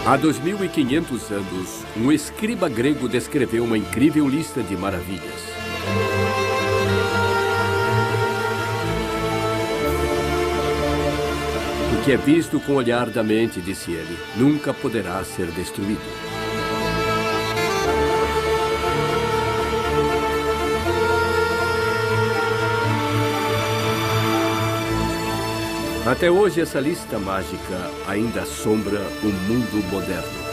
Há 2.500 anos, um escriba grego descreveu uma incrível lista de maravilhas. O que é visto com o olhar da mente, disse ele, nunca poderá ser destruído. Até hoje, essa lista mágica ainda assombra o mundo moderno.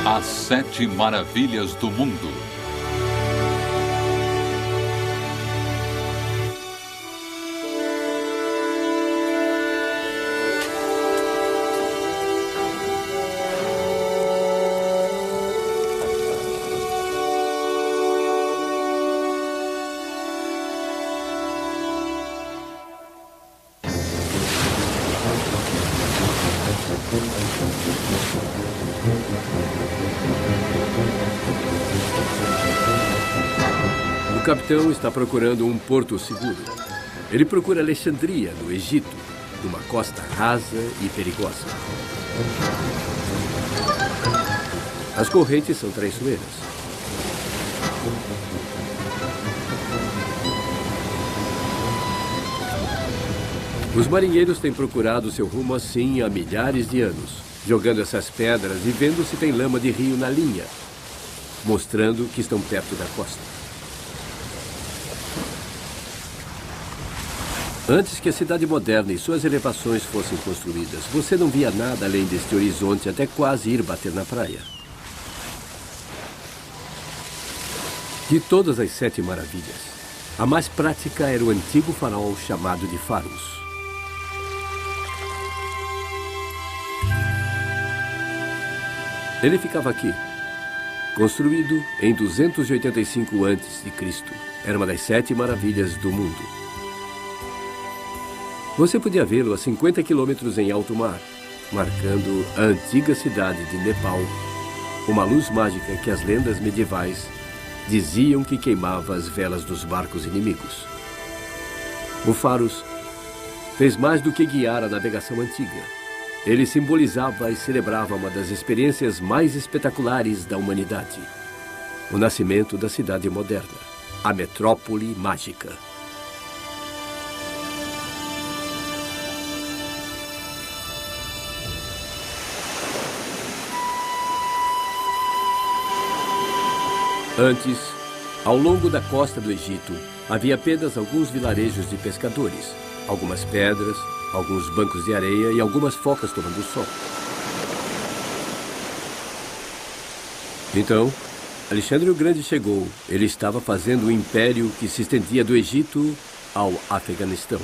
As 7 maravilhas do mundo. O capitão está procurando um porto seguro. Ele procura Alexandria, no Egito, numa costa rasa e perigosa. As correntes são traiçoeiras. Os marinheiros têm procurado seu rumo assim há milhares de anos, jogando essas pedras e vendo se tem lama de rio na linha, mostrando que estão perto da costa. Antes que a cidade moderna e suas elevações fossem construídas, você não via nada além deste horizonte até quase ir bater na praia. De todas as 7 maravilhas, a mais prática era o antigo farol chamado de Faros. Ele ficava aqui, construído em 285 a.C. Era uma das 7 maravilhas do mundo. Você podia vê-lo a 50 quilômetros em alto mar, marcando a antiga cidade de Nepal, uma luz mágica que as lendas medievais diziam que queimava as velas dos barcos inimigos. O Faros fez mais do que guiar a navegação antiga. Ele simbolizava e celebrava uma das experiências mais espetaculares da humanidade: o nascimento da cidade moderna, a metrópole mágica. Antes, ao longo da costa do Egito, havia apenas alguns vilarejos de pescadores, algumas pedras, alguns bancos de areia e algumas focas tomando sol. Então, Alexandre o Grande chegou. Ele estava fazendo um império que se estendia do Egito ao Afeganistão.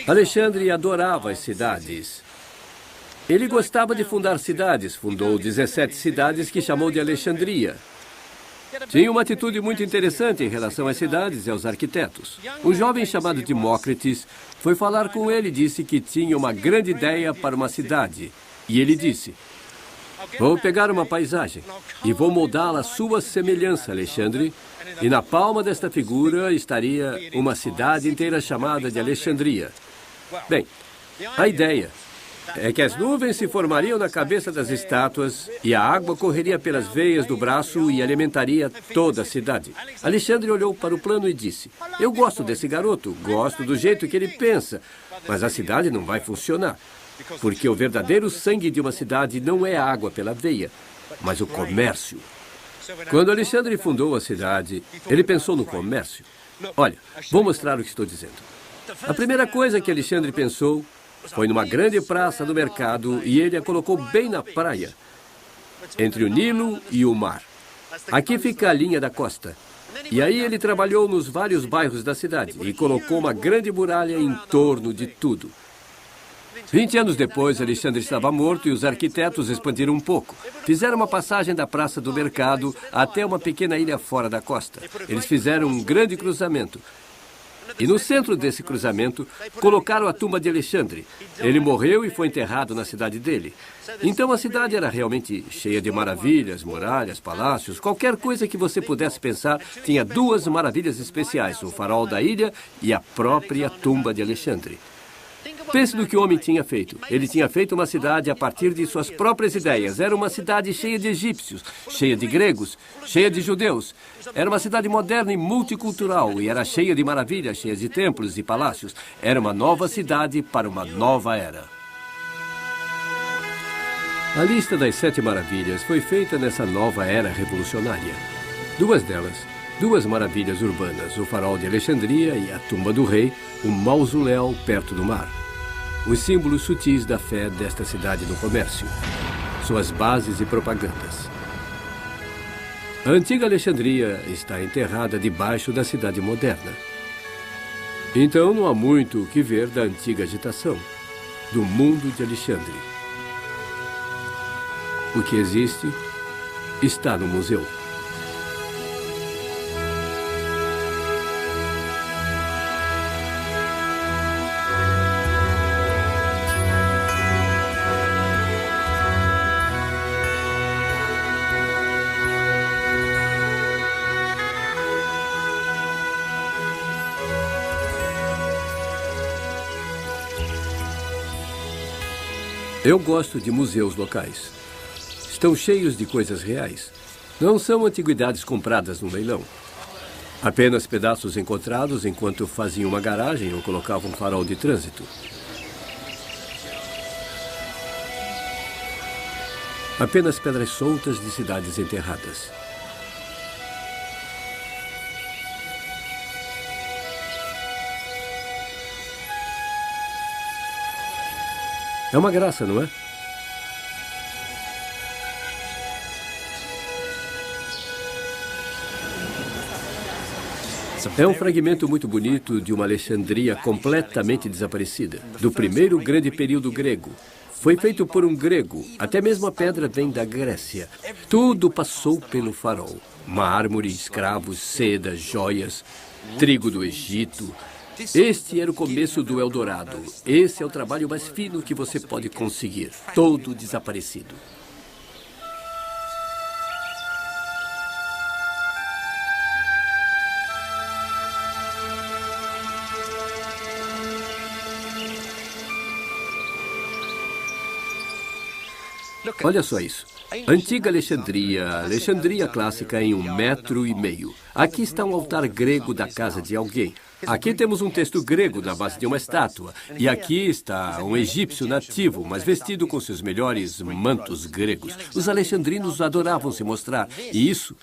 Alexandre adorava as cidades. Ele gostava de fundar cidades. Fundou 17 cidades que chamou de Alexandria. Tinha uma atitude muito interessante em relação às cidades e aos arquitetos. Um jovem chamado Demócritus foi falar com ele e disse que tinha uma grande ideia para uma cidade. E ele disse: vou pegar uma paisagem e vou moldá-la à sua semelhança, Alexandre. E na palma desta figura estaria uma cidade inteira chamada de Alexandria. Bem, a ideia é que as nuvens se formariam na cabeça das estátuas e a água correria pelas veias do braço e alimentaria toda a cidade. Alexandre olhou para o plano e disse: eu gosto desse garoto, gosto do jeito que ele pensa, mas a cidade não vai funcionar, porque o verdadeiro sangue de uma cidade não é a água pela veia, mas o comércio. Quando Alexandre fundou a cidade, ele pensou no comércio. Olha, vou mostrar o que estou dizendo. A primeira coisa que Alexandre pensou foi numa grande praça do mercado e ele a colocou bem na praia, entre o Nilo e o mar. Aqui fica a linha da costa. E aí ele trabalhou nos vários bairros da cidade e colocou uma grande muralha em torno de tudo. 20 anos depois, Alexandre estava morto e os arquitetos expandiram um pouco. Fizeram uma passagem da praça do mercado até uma pequena ilha fora da costa. Eles fizeram um grande cruzamento. E no centro desse cruzamento, colocaram a tumba de Alexandre. Ele morreu e foi enterrado na cidade dele. Então a cidade era realmente cheia de maravilhas, muralhas, palácios, qualquer coisa que você pudesse pensar, tinha duas maravilhas especiais, o farol da ilha e a própria tumba de Alexandre. Pense no que o homem tinha feito. Ele tinha feito uma cidade a partir de suas próprias ideias. Era uma cidade cheia de egípcios, cheia de gregos, cheia de judeus. Era uma cidade moderna e multicultural e era cheia de maravilhas, cheia de templos e palácios. Era uma nova cidade para uma nova era. A lista das 7 maravilhas foi feita nessa nova era revolucionária. Duas delas, duas maravilhas urbanas, o farol de Alexandria e a tumba do rei, um mausoléu perto do mar. Os símbolos sutis da fé desta cidade no comércio, suas bases e propagandas. A antiga Alexandria está enterrada debaixo da cidade moderna. Então não há muito o que ver da antiga agitação, do mundo de Alexandre. O que existe está no museu. Eu gosto de museus locais. Estão cheios de coisas reais. Não são antiguidades compradas no leilão. Apenas pedaços encontrados enquanto faziam uma garagem ou colocavam um farol de trânsito. Apenas pedras soltas de cidades enterradas. É uma graça, não é? É um fragmento muito bonito de uma Alexandria completamente desaparecida, do primeiro grande período grego. Foi feito por um grego, até mesmo a pedra vem da Grécia. Tudo passou pelo farol. Mármore, escravos, seda, joias, trigo do Egito. Este era o começo do Eldorado. Esse é o trabalho mais fino que você pode conseguir. Todo desaparecido. Olha só isso. Antiga Alexandria, Alexandria clássica em 1,5 metros. Aqui está um altar grego da casa de alguém. Aqui temos um texto grego na base de uma estátua. E aqui está um egípcio nativo, mas vestido com seus melhores mantos gregos. Os alexandrinos adoravam se mostrar. E isso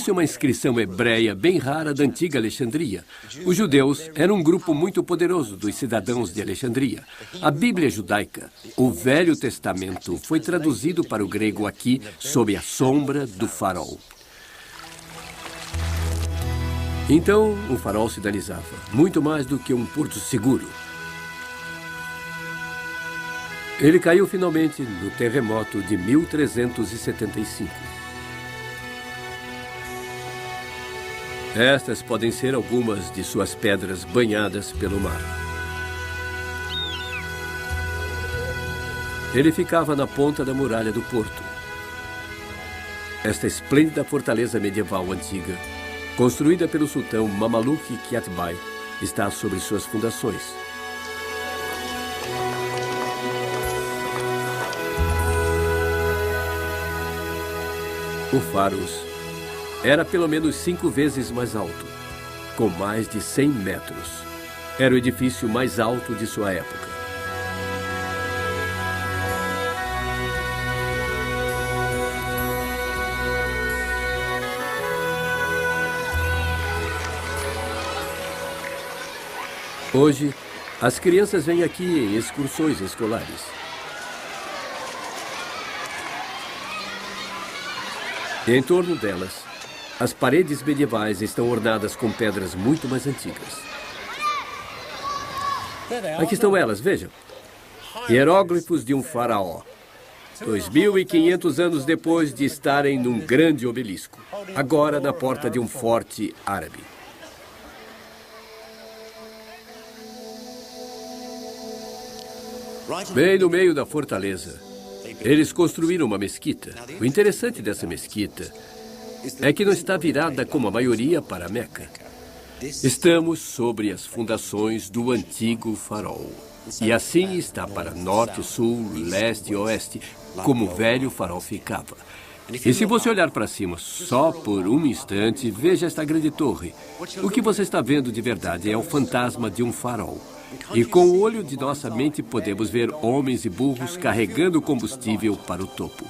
é uma inscrição hebreia bem rara da antiga Alexandria. Os judeus eram um grupo muito poderoso dos cidadãos de Alexandria. A Bíblia judaica, o Velho Testamento, foi traduzido para o grego aqui sob a sombra do farol. Então, o farol sinalizava muito mais do que um porto seguro. Ele caiu finalmente no terremoto de 1375. Estas podem ser algumas de suas pedras banhadas pelo mar. Ele ficava na ponta da muralha do porto. Esta esplêndida fortaleza medieval antiga, construída pelo sultão Mamaluk Qiaitbay, está sobre suas fundações. O Pharos era pelo menos 5 vezes mais alto, com mais de 100 metros. Era o edifício mais alto de sua época. Hoje, as crianças vêm aqui em excursões escolares. E em torno delas, as paredes medievais estão ornadas com pedras muito mais antigas. Aqui estão elas, vejam. Hieróglifos de um faraó. 2.500 anos depois de estarem num grande obelisco. Agora na porta de um forte árabe. Bem no meio da fortaleza, eles construíram uma mesquita. O interessante dessa mesquita é que não está virada como a maioria para Meca. Estamos sobre as fundações do antigo farol. E assim está para norte, sul, leste e oeste, como o velho farol ficava. E se você olhar para cima só por um instante, veja esta grande torre. O que você está vendo de verdade é o fantasma de um farol. E com o olho de nossa mente podemos ver homens e burros carregando combustível para o topo.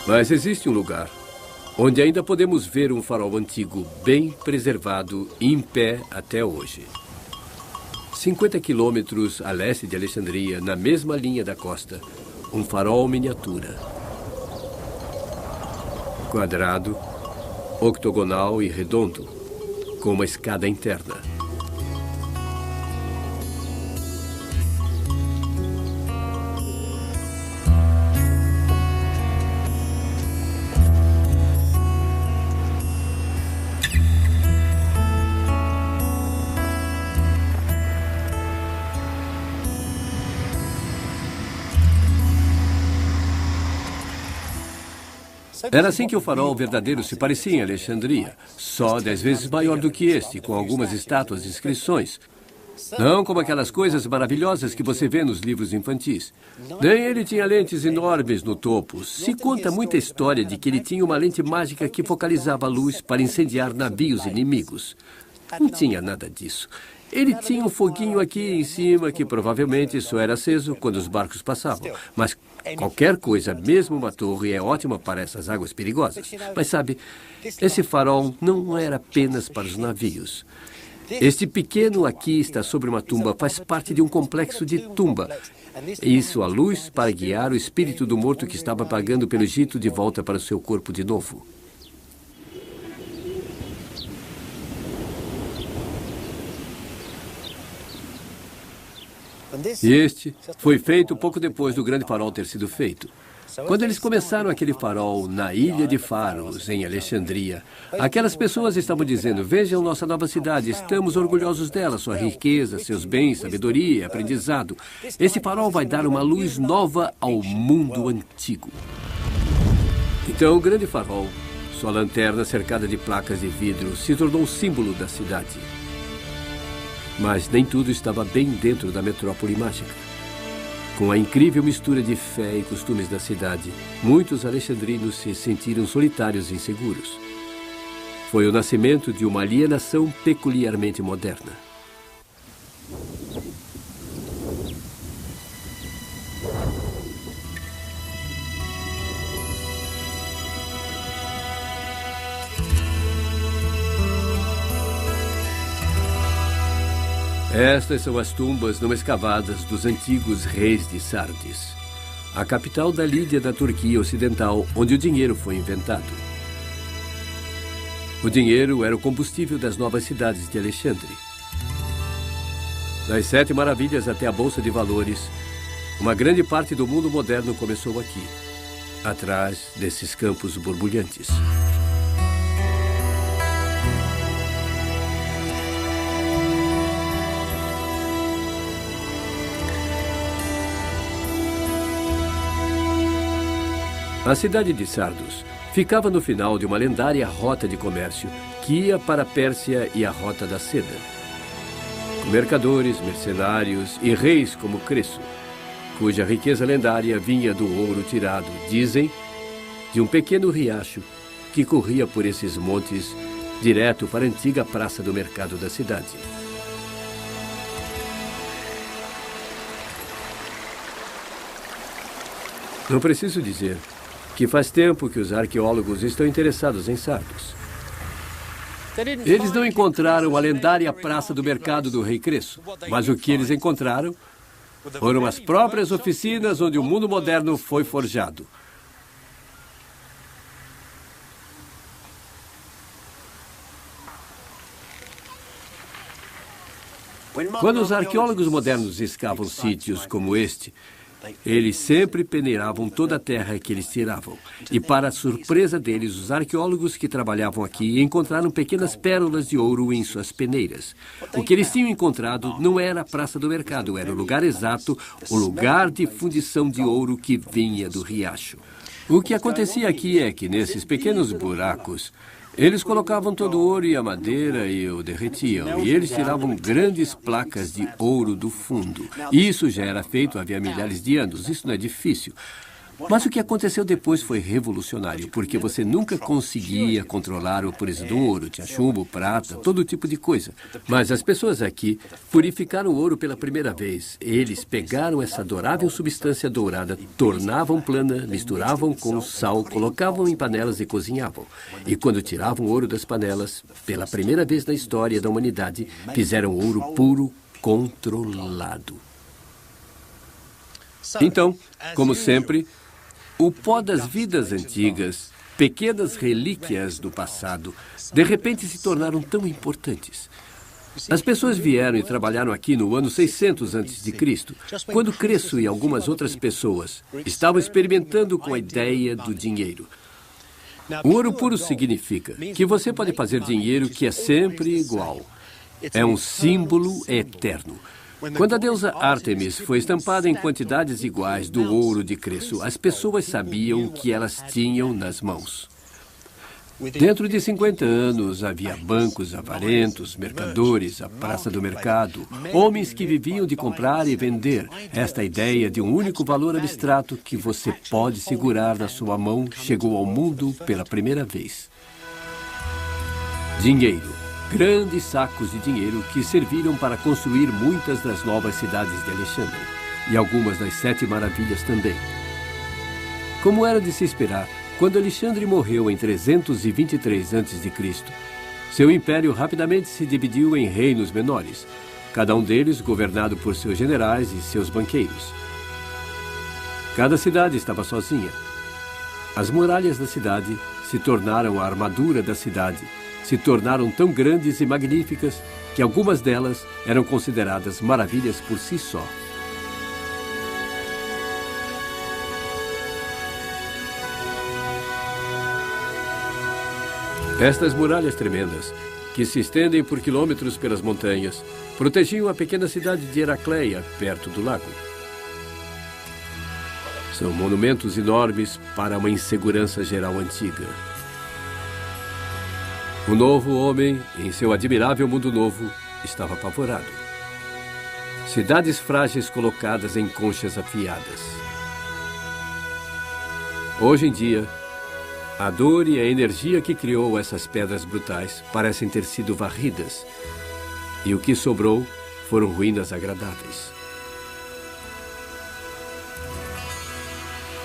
Mas existe um lugar onde ainda podemos ver um farol antigo bem preservado em pé até hoje. 50 quilômetros a leste de Alexandria, na mesma linha da costa, um farol miniatura. Quadrado, octogonal e redondo, com uma escada interna. Era assim que o farol verdadeiro se parecia em Alexandria, só 10 vezes maior do que este, com algumas estátuas e inscrições. Não como aquelas coisas maravilhosas que você vê nos livros infantis. Nem ele tinha lentes enormes no topo. Se conta muita história de que ele tinha uma lente mágica que focalizava a luz para incendiar navios inimigos. Não tinha nada disso. Ele tinha um foguinho aqui em cima que provavelmente só era aceso quando os barcos passavam. Mas qualquer coisa, mesmo uma torre, é ótima para essas águas perigosas. Mas sabe, esse farol não era apenas para os navios. Este pequeno aqui está sobre uma tumba, faz parte de um complexo de tumba. Isso, a luz para guiar o espírito do morto que estava vagando pelo Egito de volta para o seu corpo de novo. E este foi feito pouco depois do grande farol ter sido feito. Quando eles começaram aquele farol na Ilha de Faros, em Alexandria, aquelas pessoas estavam dizendo: vejam nossa nova cidade, estamos orgulhosos dela, sua riqueza, seus bens, sabedoria e aprendizado. Esse farol vai dar uma luz nova ao mundo antigo. Então o grande farol, sua lanterna cercada de placas de vidro, se tornou um símbolo da cidade. Mas nem tudo estava bem dentro da metrópole mágica. Com a incrível mistura de fé e costumes da cidade, muitos alexandrinos se sentiram solitários e inseguros. Foi o nascimento de uma alienação peculiarmente moderna. Estas são as tumbas não escavadas dos antigos reis de Sardes, a capital da Lídia da Turquia Ocidental, onde o dinheiro foi inventado. O dinheiro era o combustível das novas cidades de Alexandre. Das 7 maravilhas até a Bolsa de Valores, uma grande parte do mundo moderno começou aqui, atrás desses campos borbulhantes. A cidade de Sardos ficava no final de uma lendária rota de comércio que ia para a Pérsia e a Rota da Seda. Com mercadores, mercenários e reis como Creso, cuja riqueza lendária vinha do ouro tirado, dizem, de um pequeno riacho que corria por esses montes direto para a antiga praça do mercado da cidade. Não preciso dizer que faz tempo que os arqueólogos estão interessados em Sardos. Eles não encontraram a lendária praça do mercado do rei Creso, mas o que eles encontraram foram as próprias oficinas onde o mundo moderno foi forjado. Quando os arqueólogos modernos escavam sítios como este, Eles sempre peneiravam toda a terra que eles tiravam. E, para a surpresa deles, os arqueólogos que trabalhavam aqui encontraram pequenas pérolas de ouro em suas peneiras. O que eles tinham encontrado não era a praça do mercado, era o lugar exato, o lugar de fundição de ouro que vinha do riacho. O que acontecia aqui é que, nesses pequenos buracos, eles colocavam todo o ouro e a madeira e o derretiam. E eles tiravam grandes placas de ouro do fundo. Isso já era feito havia milhares de anos. Isso não é difícil. Mas o que aconteceu depois foi revolucionário, porque você nunca conseguia controlar a pureza do ouro. Tinha chumbo, prata, todo tipo de coisa. Mas as pessoas aqui purificaram o ouro pela primeira vez. Eles pegaram essa adorável substância dourada, tornavam plana, misturavam com sal, colocavam em panelas e cozinhavam. E quando tiravam o ouro das panelas, pela primeira vez na história da humanidade, fizeram ouro puro controlado. Então, como sempre, o pó das vidas antigas, pequenas relíquias do passado, de repente se tornaram tão importantes. As pessoas vieram e trabalharam aqui no ano 600 a.C., quando Creso e algumas outras pessoas estavam experimentando com a ideia do dinheiro. O ouro puro significa que você pode fazer dinheiro que é sempre igual. É um símbolo eterno. Quando a deusa Ártemis foi estampada em quantidades iguais do ouro de Creso, as pessoas sabiam o que elas tinham nas mãos. Dentro de 50 anos, havia bancos avarentos, mercadores, a praça do mercado, homens que viviam de comprar e vender. Esta ideia de um único valor abstrato que você pode segurar na sua mão chegou ao mundo pela primeira vez. Dinheiro. Grandes sacos de dinheiro que serviram para construir muitas das novas cidades de Alexandre e algumas das 7 maravilhas também. Como era de se esperar, quando Alexandre morreu em 323 a.C., seu império rapidamente se dividiu em reinos menores, cada um deles governado por seus generais e seus banqueiros. Cada cidade estava sozinha. As muralhas da cidade se tornaram a armadura da cidade, se tornaram tão grandes e magníficas que algumas delas eram consideradas maravilhas por si só. Estas muralhas tremendas, que se estendem por quilômetros pelas montanhas, protegiam a pequena cidade de Heracleia, perto do lago. São monumentos enormes para uma insegurança geral antiga. O novo homem, em seu admirável mundo novo, estava apavorado. Cidades frágeis colocadas em conchas afiadas. Hoje em dia, a dor e a energia que criou essas pedras brutais parecem ter sido varridas, e o que sobrou foram ruínas agradáveis.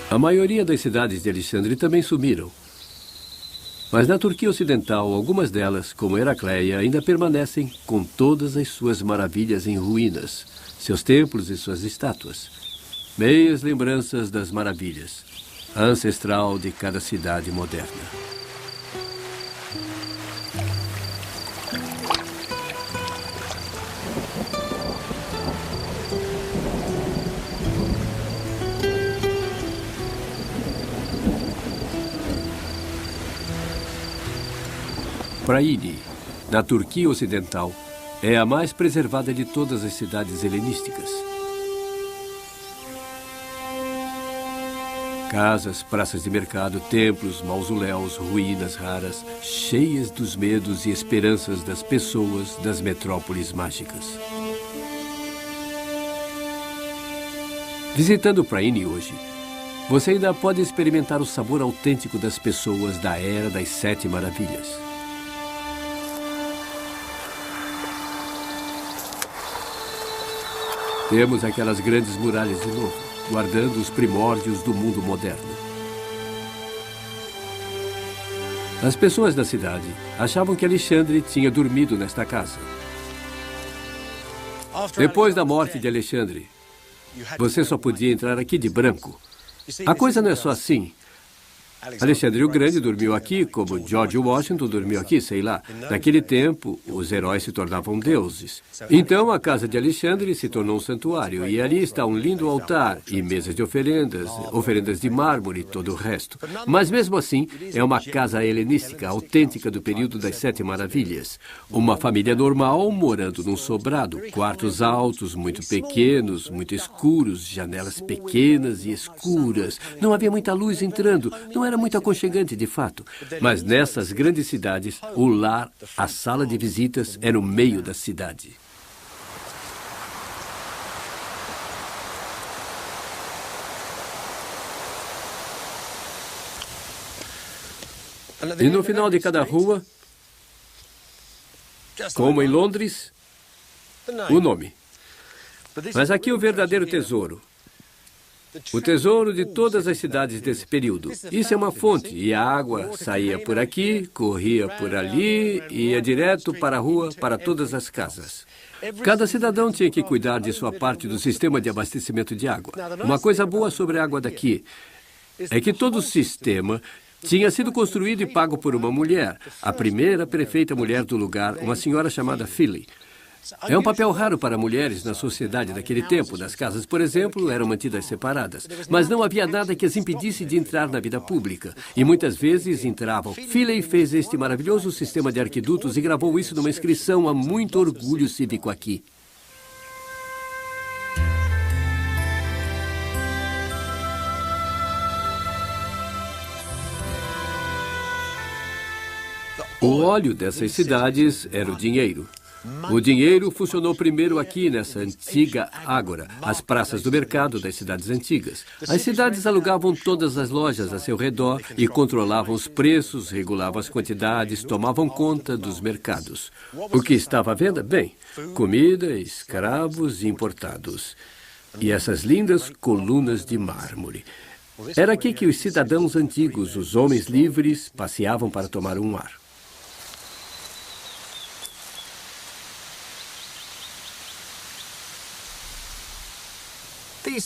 A maioria das cidades de Alexandre também sumiram. Mas na Turquia Ocidental, algumas delas, como Heracleia, ainda permanecem com todas as suas maravilhas em ruínas, seus templos e suas estátuas. Meias lembranças das maravilhas, a ancestral de cada cidade moderna. Praíni, na Turquia Ocidental, é a mais preservada de todas as cidades helenísticas. Casas, praças de mercado, templos, mausoléus, ruínas raras, cheias dos medos e esperanças das pessoas das metrópoles mágicas. Visitando Praíni hoje, você ainda pode experimentar o sabor autêntico das pessoas da Era das 7 Maravilhas. Temos aquelas grandes muralhas de novo, guardando os primórdios do mundo moderno. As pessoas da cidade achavam que Alexandre tinha dormido nesta casa. Depois da morte de Alexandre, você só podia entrar aqui de branco. A coisa não é só assim. Alexandre o Grande dormiu aqui, como George Washington dormiu aqui, sei lá. Naquele tempo, os heróis se tornavam deuses. Então, a casa de Alexandre se tornou um santuário, e ali está um lindo altar, e mesas de oferendas, oferendas de mármore e todo o resto. Mas, mesmo assim, é uma casa helenística, autêntica do período das Sete Maravilhas. Uma família normal morando num sobrado, quartos altos, muito pequenos, muito escuros, janelas pequenas e escuras. Não havia muita luz entrando, não era muito aconchegante de fato. Mas nessas grandes cidades, o lar, a sala de visitas, era o meio da cidade. E no final de cada rua, como em Londres, o nome. Mas aqui o verdadeiro tesouro. O tesouro de todas as cidades desse período. Isso é uma fonte, e a água saía por aqui, corria por ali, e ia direto para a rua, para todas as casas. Cada cidadão tinha que cuidar de sua parte do sistema de abastecimento de água. Uma coisa boa sobre a água daqui é que todo o sistema tinha sido construído e pago por uma mulher, a primeira prefeita mulher do lugar, uma senhora chamada Philly. É um papel raro para mulheres na sociedade daquele tempo. As casas, por exemplo, eram mantidas separadas. Mas não havia nada que as impedisse de entrar na vida pública. E muitas vezes entravam. Philly fez este maravilhoso sistema de arquidutos e gravou isso numa inscrição a muito orgulho cívico aqui. O óleo dessas cidades era o dinheiro. O dinheiro funcionou primeiro aqui nessa antiga ágora, as praças do mercado das cidades antigas. As cidades alugavam todas as lojas a seu redor e controlavam os preços, regulavam as quantidades, tomavam conta dos mercados. O que estava à venda? Bem, comida, escravos e importados. E essas lindas colunas de mármore. Era aqui que os cidadãos antigos, os homens livres, passeavam para tomar um ar.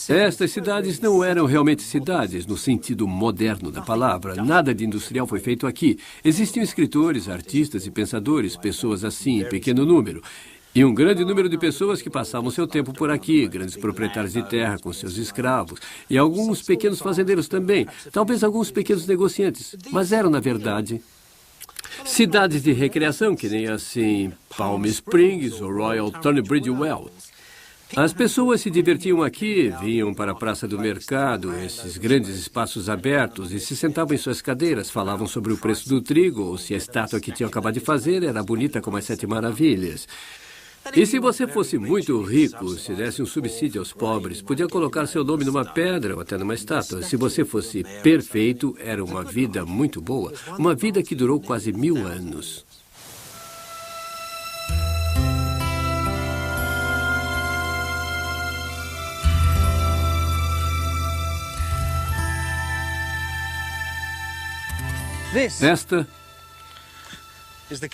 Estas cidades não eram realmente cidades, no sentido moderno da palavra. Nada de industrial foi feito aqui. Existiam escritores, artistas e pensadores, pessoas assim, em pequeno número. E um grande número de pessoas que passavam seu tempo por aqui, grandes proprietários de terra com seus escravos, e alguns pequenos fazendeiros também, talvez alguns pequenos negociantes, mas eram, na verdade, cidades de recreação, que nem assim Palm Springs ou Royal Tunbridge Wells. As pessoas se divertiam aqui, vinham para a Praça do Mercado, esses grandes espaços abertos, e se sentavam em suas cadeiras, falavam sobre o preço do trigo, ou se a estátua que tinham acabado de fazer era bonita como as Sete Maravilhas. E se você fosse muito rico, se desse um subsídio aos pobres, podia colocar seu nome numa pedra ou até numa estátua. Se você fosse perfeito, era uma vida muito boa, uma vida que durou quase 1000 anos. Esta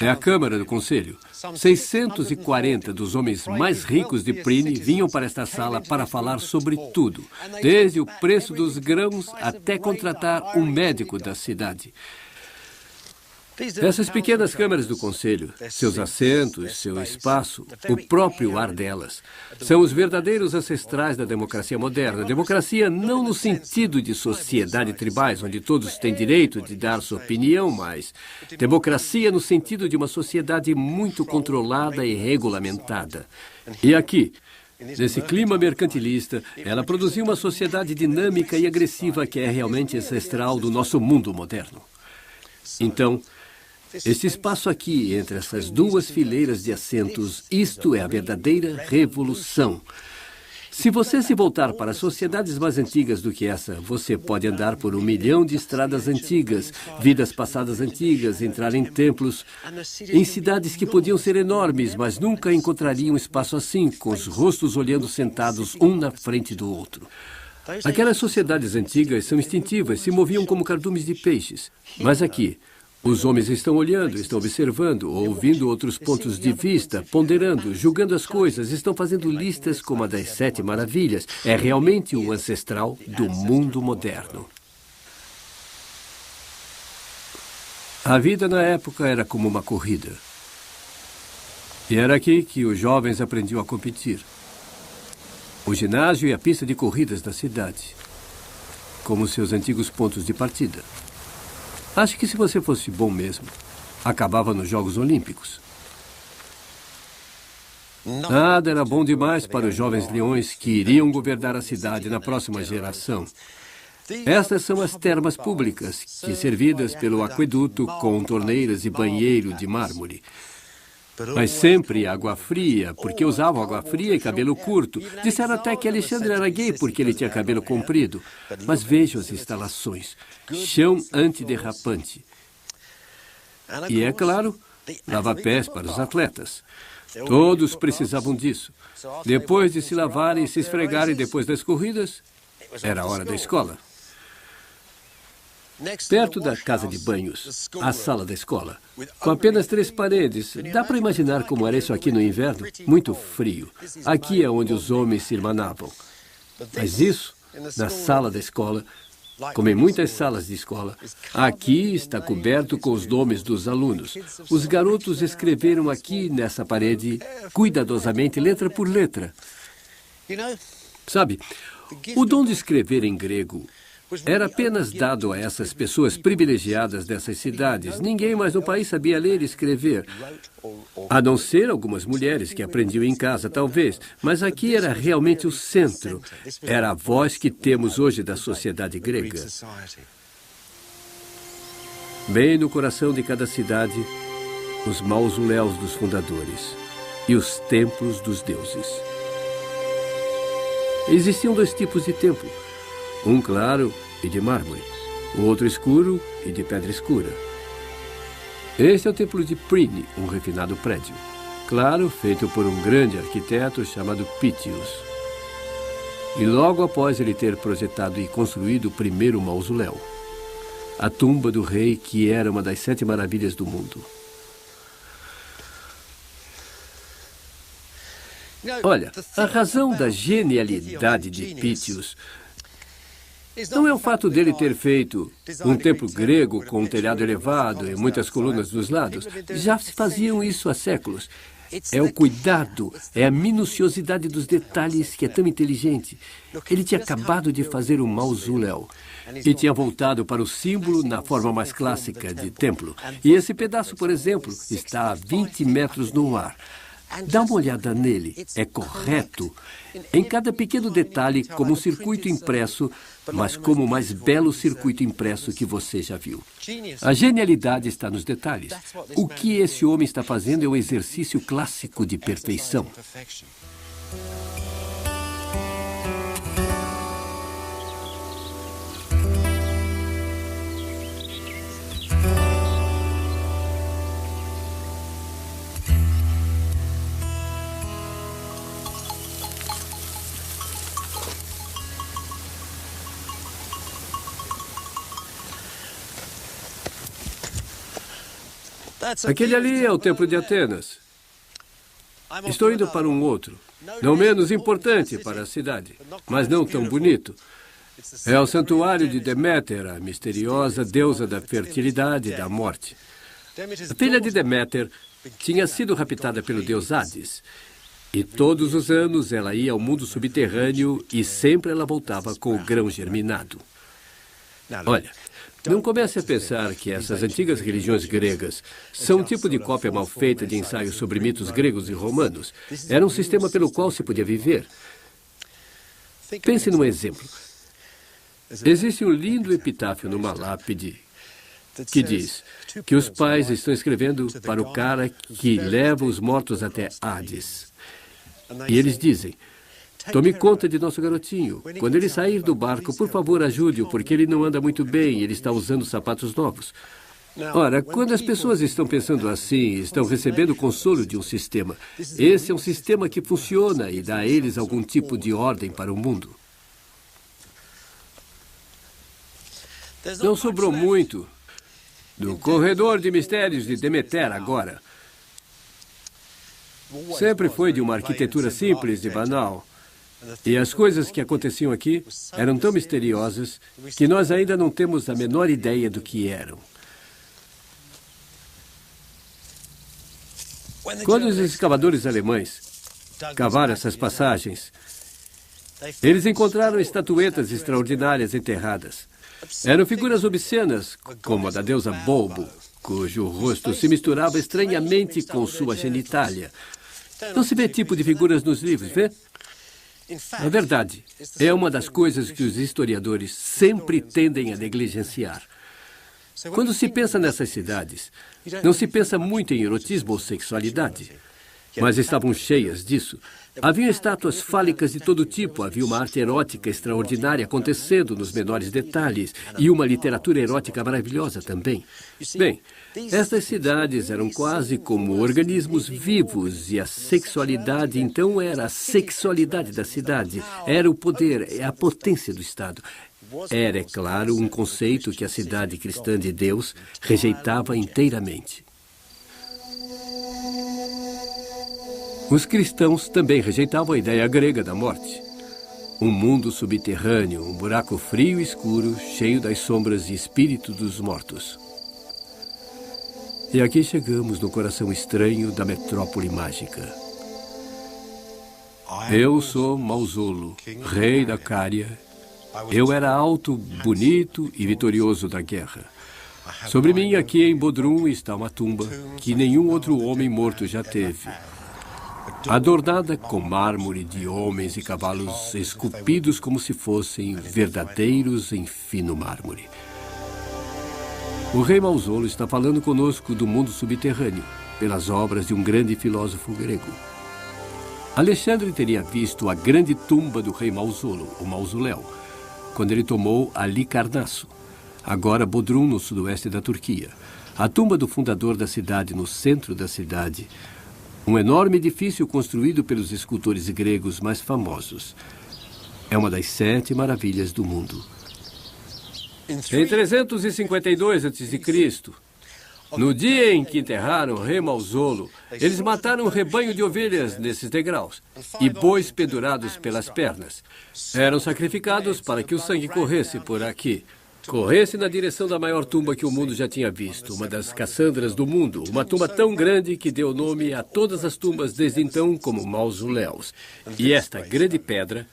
é a Câmara do Conselho. 640 dos homens mais ricos de Prini vinham para esta sala para falar sobre tudo, desde o preço dos grãos até contratar um médico da cidade. Essas pequenas câmaras do Conselho, seus assentos, seu espaço, o próprio ar delas, são os verdadeiros ancestrais da democracia moderna. Democracia não no sentido de sociedade tribais, onde todos têm direito de dar sua opinião, mas democracia no sentido de uma sociedade muito controlada e regulamentada. E aqui, nesse clima mercantilista, ela produziu uma sociedade dinâmica e agressiva que é realmente ancestral do nosso mundo moderno. Então, este espaço aqui, entre essas duas fileiras de assentos, isto é a verdadeira revolução. Se você se voltar para sociedades mais antigas do que essa, você pode andar por 1 milhão de estradas antigas, vidas passadas antigas, entrar em templos, em cidades que podiam ser enormes, mas nunca encontrariam um espaço assim, com os rostos olhando sentados um na frente do outro. Aquelas sociedades antigas são instintivas, se moviam como cardumes de peixes. Mas aqui, os homens estão olhando, estão observando, ouvindo outros pontos de vista, ponderando, julgando as coisas, estão fazendo listas como a das 7 maravilhas. É realmente o ancestral do mundo moderno. A vida na época era como uma corrida. E era aqui que os jovens aprendiam a competir. O ginásio e a pista de corridas da cidade, como seus antigos pontos de partida. Acho que se você fosse bom mesmo, acabava nos Jogos Olímpicos. Nada era bom demais para os jovens leões que iriam governar a cidade na próxima geração. Estas são as termas públicas, que servidas pelo aqueduto com torneiras e banheiro de mármore. Mas sempre água fria, porque usavam água fria e cabelo curto. Disseram até que Alexandre era gay porque ele tinha cabelo comprido. Mas vejam as instalações. Chão antiderrapante. E, é claro, lava-pés para os atletas. Todos precisavam disso. Depois de se lavarem e se esfregarem depois das corridas, era a hora da escola. Perto da casa de banhos, a sala da escola, com apenas 3 paredes. Dá para imaginar como era isso aqui no inverno? Muito frio. Aqui é onde os homens se irmanavam. Mas isso, na sala da escola, como em muitas salas de escola, aqui está coberto com os nomes dos alunos. Os garotos escreveram aqui nessa parede, cuidadosamente, letra por letra. Sabe, o dom de escrever em grego era apenas dado a essas pessoas privilegiadas dessas cidades. Ninguém mais no país sabia ler e escrever, a não ser algumas mulheres que aprendiam em casa, talvez. Mas aqui era realmente o centro. Era a voz que temos hoje da sociedade grega. Bem no coração de cada cidade, os mausoléus dos fundadores e os templos dos deuses. Existiam 2 tipos de templo. Um claro e de mármore, o outro escuro e de pedra escura. Este é o templo de Pliny, um refinado prédio. Claro, feito por um grande arquiteto chamado Pythius. E logo após ele ter projetado e construído o primeiro mausoléu, a tumba do rei, que era uma das 7 maravilhas do mundo. Olha, a razão da genialidade de Pythius não é o fato dele ter feito um templo grego com um telhado elevado e muitas colunas dos lados. Já se faziam isso há séculos. É o cuidado, é a minuciosidade dos detalhes que é tão inteligente. Ele tinha acabado de fazer um mausoléu e tinha voltado para o símbolo na forma mais clássica de templo. E esse pedaço, por exemplo, está a 20 metros no ar. Dá uma olhada nele. É correto. Em cada pequeno detalhe, como um circuito impresso, mas como o mais belo circuito impresso que você já viu. A genialidade está nos detalhes. O que esse homem está fazendo é um exercício clássico de perfeição. Aquele ali é o Templo de Atenas. Estou indo para um outro, não menos importante para a cidade, mas não tão bonito. É o santuário de Deméter, a misteriosa deusa da fertilidade e da morte. A filha de Deméter tinha sido raptada pelo deus Hades. E todos os anos ela ia ao mundo subterrâneo e sempre ela voltava com o grão germinado. Olha, não comece a pensar que essas antigas religiões gregas são um tipo de cópia mal feita de ensaios sobre mitos gregos e romanos. Era um sistema pelo qual se podia viver. Pense num exemplo. Existe um lindo epitáfio numa lápide que diz que os pais estão escrevendo para o cara que leva os mortos até Hades. E eles dizem: tome conta de nosso garotinho. Quando ele sair do barco, por favor, ajude-o, porque ele não anda muito bem e ele está usando sapatos novos. Ora, quando as pessoas estão pensando assim, estão recebendo o consolo de um sistema. Esse é um sistema que funciona e dá a eles algum tipo de ordem para o mundo. Não sobrou muito do corredor de mistérios de Deméter agora. Sempre foi de uma arquitetura simples e banal. E as coisas que aconteciam aqui eram tão misteriosas que nós ainda não temos a menor ideia do que eram. Quando os escavadores alemães cavaram essas passagens, eles encontraram estatuetas extraordinárias enterradas. Eram figuras obscenas, como a da deusa Bulbo, cujo rosto se misturava estranhamente com sua genitália. Não se vê tipo de figuras nos livros, vê? Na verdade, é uma das coisas que os historiadores sempre tendem a negligenciar. Quando se pensa nessas cidades, não se pensa muito em erotismo ou sexualidade, mas estavam cheias disso. Havia estátuas fálicas de todo tipo, havia uma arte erótica extraordinária acontecendo nos menores detalhes e uma literatura erótica maravilhosa também. Bem, estas cidades eram quase como organismos vivos e a sexualidade, então, era a sexualidade da cidade, era o poder, a potência do Estado. Era, é claro, um conceito que a cidade cristã de Deus rejeitava inteiramente. Os cristãos também rejeitavam a ideia grega da morte. Um mundo subterrâneo, um buraco frio e escuro, cheio das sombras e espíritos dos mortos. E aqui chegamos no coração estranho da metrópole mágica. Eu sou Mausolo, rei da Cária. Eu era alto, bonito e vitorioso da guerra. Sobre mim, aqui em Bodrum, está uma tumba que nenhum outro homem morto já teve. Adornada com mármore de homens e cavalos esculpidos como se fossem verdadeiros em fino mármore. O rei Mausolo está falando conosco do mundo subterrâneo, pelas obras de um grande filósofo grego. Alexandre teria visto a grande tumba do rei Mausolo, o mausoléu, quando ele tomou Halicarnasso, agora Bodrum, no sudoeste da Turquia. A tumba do fundador da cidade, no centro da cidade. Um enorme edifício construído pelos escultores gregos mais famosos. É uma das 7 maravilhas do mundo. Em 352 a.C., no dia em que enterraram o rei Mausolo, eles mataram um rebanho de ovelhas nesses degraus e bois pendurados pelas pernas. Eram sacrificados para que o sangue corresse por aqui. Corresse na direção da maior tumba que o mundo já tinha visto, uma das Cassandras do mundo, uma tumba tão grande que deu nome a todas as tumbas desde então como mausoléus. E esta grande pedra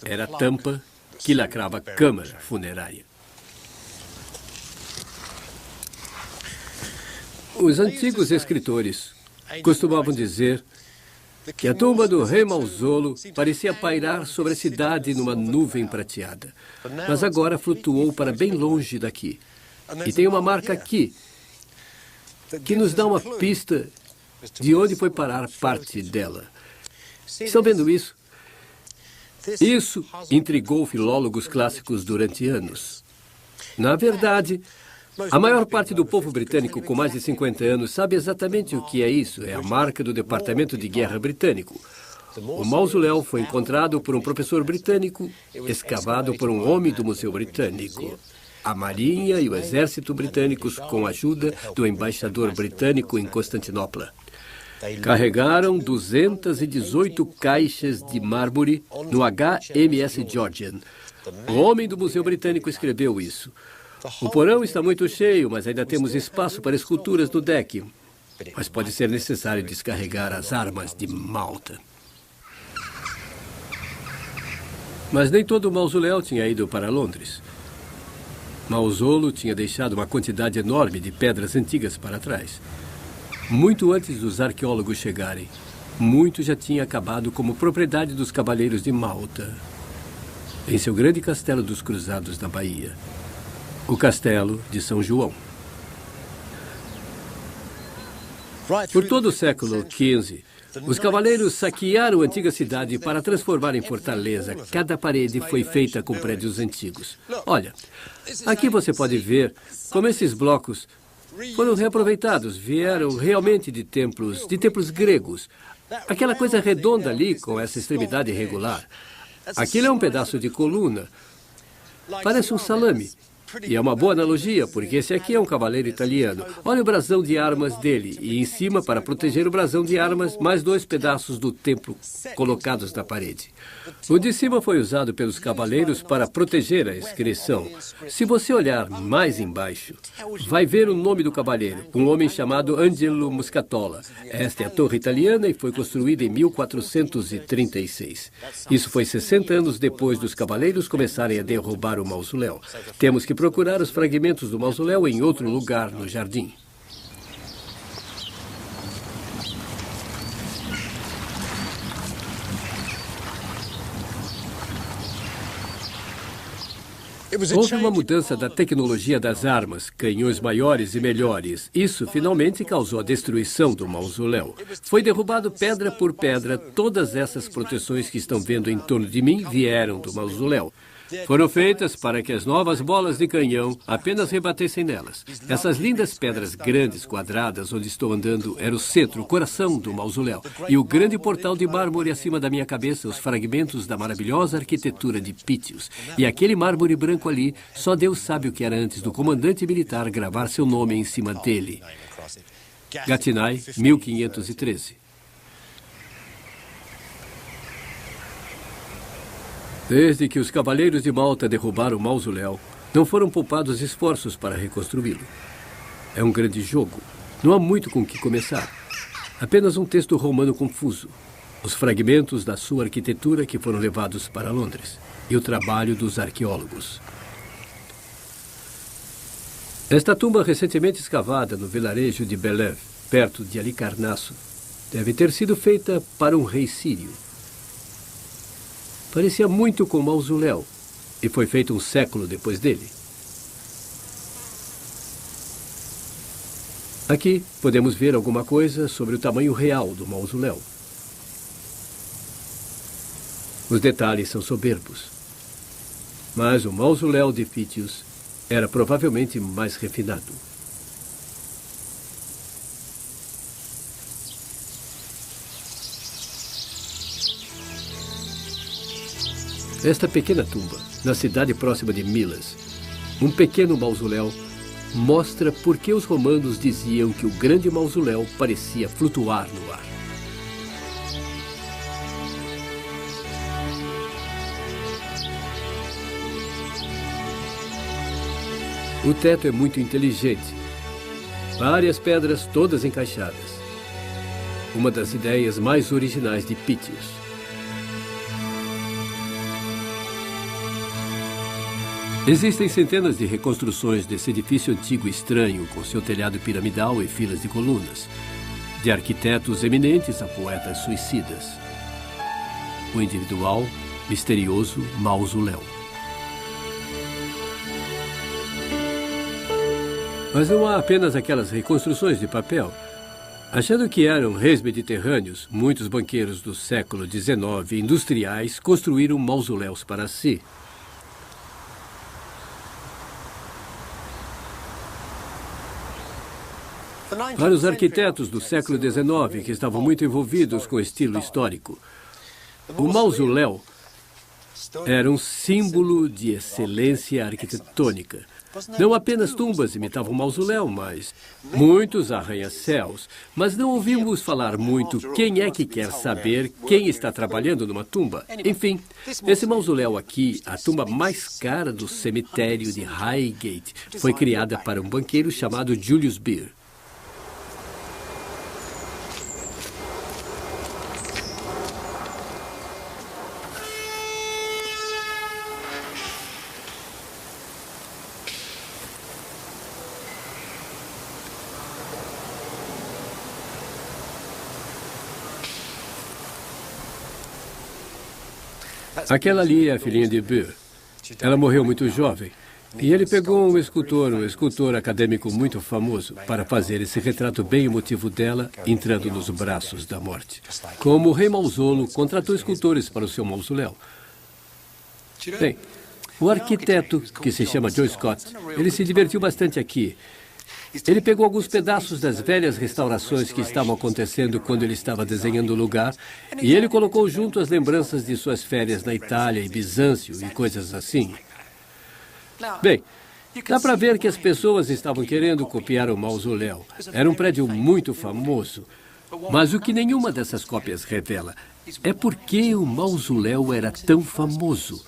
era a tampa que lacrava a câmara funerária. Os antigos escritores costumavam dizer que a tumba do rei Mausolo parecia pairar sobre a cidade numa nuvem prateada. Mas agora flutuou para bem longe daqui. E tem uma marca aqui, que nos dá uma pista de onde foi parar parte dela. Estão vendo isso? Isso intrigou filólogos clássicos durante anos. Na verdade, a maior parte do povo britânico com mais de 50 anos sabe exatamente o que é isso. É a marca do Departamento de Guerra britânico. O mausoléu foi encontrado por um professor britânico, escavado por um homem do Museu Britânico. A Marinha e o Exército britânicos, com a ajuda do embaixador britânico em Constantinopla, carregaram 218 caixas de mármore no HMS Georgian. O homem do Museu Britânico escreveu isso. O porão está muito cheio, mas ainda temos espaço para esculturas no deck. Mas pode ser necessário descarregar as armas de Malta. Mas nem todo o mausoléu tinha ido para Londres. Mausolo tinha deixado uma quantidade enorme de pedras antigas para trás. Muito antes dos arqueólogos chegarem, muito já tinha acabado como propriedade dos cavaleiros de Malta, em seu grande castelo dos Cruzados da Bahia. O Castelo de São João. Por todo o século XV, os cavaleiros saquearam a antiga cidade para transformar em fortaleza. Cada parede foi feita com prédios antigos. Olha, aqui você pode ver como esses blocos foram reaproveitados, vieram realmente de templos gregos. Aquela coisa redonda ali, com essa extremidade irregular. Aquilo é um pedaço de coluna. Parece um salame. E é uma boa analogia, porque esse aqui é um cavaleiro italiano. Olha o brasão de armas dele. E em cima, para proteger o brasão de armas, mais 2 pedaços do templo colocados na parede. O de cima foi usado pelos cavaleiros para proteger a inscrição. Se você olhar mais embaixo, vai ver o nome do cavaleiro, um homem chamado Angelo Muscatola. Esta é a torre italiana e foi construída em 1436. Isso foi 60 anos depois dos cavaleiros começarem a derrubar o mausoléu. Temos que procurar os fragmentos do mausoléu em outro lugar no jardim. Houve uma mudança da tecnologia das armas, canhões maiores e melhores. Isso finalmente causou a destruição do mausoléu. Foi derrubado pedra por pedra. Todas essas proteções que estão vendo em torno de mim vieram do mausoléu. Foram feitas para que as novas bolas de canhão apenas rebatessem nelas. Essas lindas pedras grandes, quadradas, onde estou andando, era o centro, o coração do mausoléu. E o grande portal de mármore acima da minha cabeça, os fragmentos da maravilhosa arquitetura de Pítios. E aquele mármore branco ali, só Deus sabe o que era antes do comandante militar gravar seu nome em cima dele. Gatinai, 1513. Desde que os cavaleiros de Malta derrubaram o mausoléu, não foram poupados esforços para reconstruí-lo. É um grande jogo. Não há muito com o que começar. Apenas um texto romano confuso. Os fragmentos da sua arquitetura que foram levados para Londres. E o trabalho dos arqueólogos. Esta tumba recentemente escavada no vilarejo de Belev, perto de Halicarnasso, deve ter sido feita para um rei sírio. Parecia muito com o mausoléu, e foi feito um século depois dele. Aqui podemos ver alguma coisa sobre o tamanho real do mausoléu. Os detalhes são soberbos. Mas o mausoléu de Pítios era provavelmente mais refinado. Esta pequena tumba, na cidade próxima de Milas, um pequeno mausoléu, mostra por que os romanos diziam que o grande mausoléu parecia flutuar no ar. O teto é muito inteligente. Várias pedras todas encaixadas. Uma das ideias mais originais de Pítios. Existem centenas de reconstruções desse edifício antigo e estranho, com seu telhado piramidal e filas de colunas. De arquitetos eminentes a poetas suicidas. O individual, misterioso mausoléu. Mas não há apenas aquelas reconstruções de papel. Achando que eram reis mediterrâneos, muitos banqueiros do século XIX, industriais, construíram mausoléus para si. Para os arquitetos do século XIX, que estavam muito envolvidos com o estilo histórico, o mausoléu era um símbolo de excelência arquitetônica. Não apenas tumbas imitavam o mausoléu, mas muitos arranha-céus. Mas não ouvimos falar muito quem é que quer saber quem está trabalhando numa tumba. Enfim, esse mausoléu aqui, a tumba mais cara do cemitério de Highgate, foi criada para um banqueiro chamado Julius Baer. Aquela ali é a filhinha de Baer. Ela morreu muito jovem. E ele pegou um escultor acadêmico muito famoso, para fazer esse retrato bem emotivo dela, entrando nos braços da morte. Como o rei Mausolo contratou escultores para o seu mausoléu. Bem, o arquiteto, que se chama Joe Scott, ele se divertiu bastante aqui. Ele pegou alguns pedaços das velhas restaurações que estavam acontecendo quando ele estava desenhando o lugar e ele colocou junto as lembranças de suas férias na Itália e Bizâncio e coisas assim. Bem, Dá para ver que as pessoas estavam querendo copiar o mausoléu. Era um prédio muito famoso. Mas o que nenhuma dessas cópias revela é por que o mausoléu era tão famoso.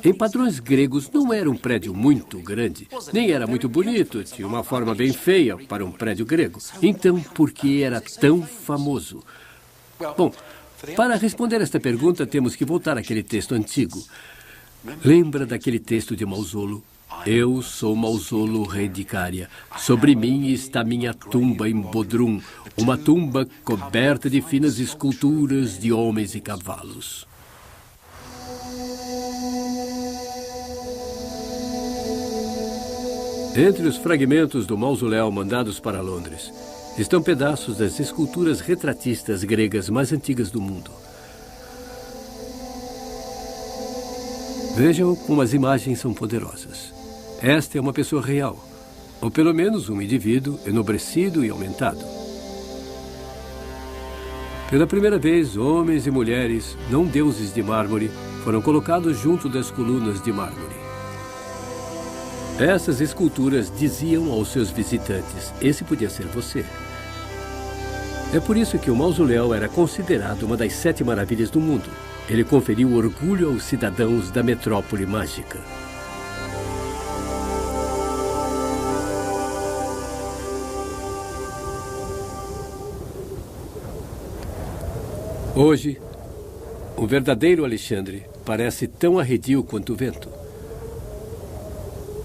Em padrões gregos, não era um prédio muito grande, nem era muito bonito, tinha uma forma bem feia para um prédio grego. Então, por que era tão famoso? Bom, para responder esta pergunta, temos que voltar àquele texto antigo. Lembra daquele texto de Mausolo? Eu sou Mausolo, rei de Cária. Sobre mim está minha tumba em Bodrum, uma tumba coberta de finas esculturas de homens e cavalos. Entre os fragmentos do mausoléu mandados para Londres, estão pedaços das esculturas retratistas gregas mais antigas do mundo. Vejam como as imagens são poderosas. Esta é uma pessoa real, ou pelo menos um indivíduo enobrecido e aumentado. Pela primeira vez, homens e mulheres, não deuses de mármore, foram colocados junto das colunas de mármore. Essas esculturas diziam aos seus visitantes, esse podia ser você. É por isso que o mausoléu era considerado uma das 7 maravilhas do mundo. Ele conferiu orgulho aos cidadãos da metrópole mágica. Hoje, o verdadeiro Alexandre parece tão arredio quanto o vento.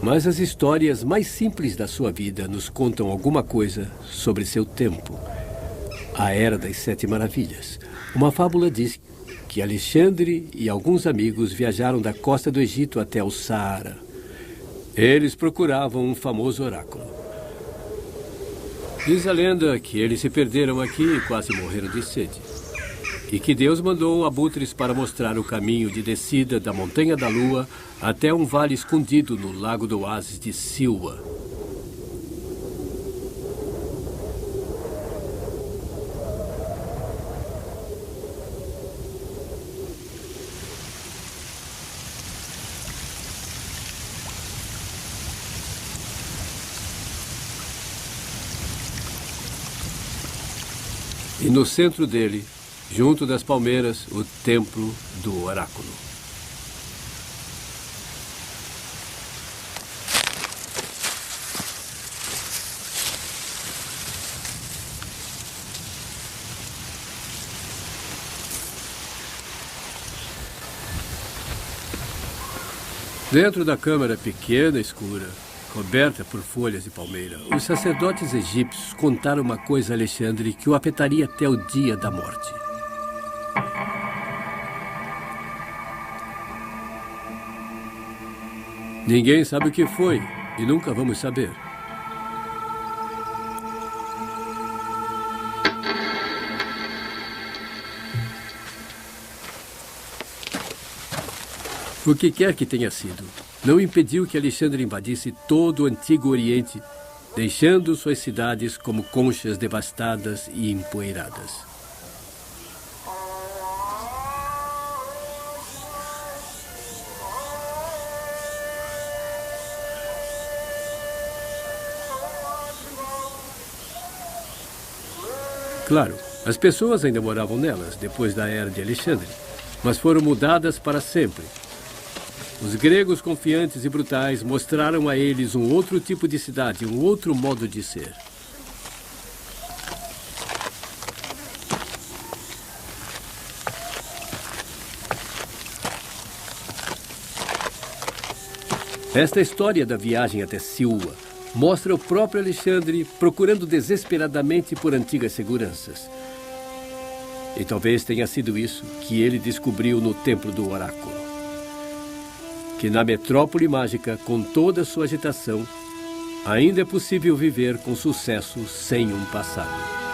Mas as histórias mais simples da sua vida nos contam alguma coisa sobre seu tempo. A Era das 7 Maravilhas. Uma fábula diz que Alexandre e alguns amigos viajaram da costa do Egito até o Saara. Eles procuravam um famoso oráculo. Diz a lenda que eles se perderam aqui e quase morreram de sede. E que Deus mandou abutres para mostrar o caminho de descida da Montanha da Lua até um vale escondido no lago do oásis de Silwa. E no centro dele, junto das palmeiras, o templo do oráculo. Dentro da câmara pequena e escura, coberta por folhas de palmeira, os sacerdotes egípcios contaram uma coisa a Alexandre que o afetaria até o dia da morte. Ninguém sabe o que foi e nunca vamos saber. O que quer que tenha sido, não impediu que Alexandre invadisse todo o Antigo Oriente, deixando suas cidades como conchas devastadas e empoeiradas. Claro, as pessoas ainda moravam nelas depois da era de Alexandre, mas foram mudadas para sempre. Os gregos confiantes e brutais mostraram a eles um outro tipo de cidade, um outro modo de ser. Esta história da viagem até Silwa mostra o próprio Alexandre procurando desesperadamente por antigas seguranças. E talvez tenha sido isso que ele descobriu no Templo do Oráculo. Que na metrópole mágica, com toda a sua agitação, ainda é possível viver com sucesso sem um passado.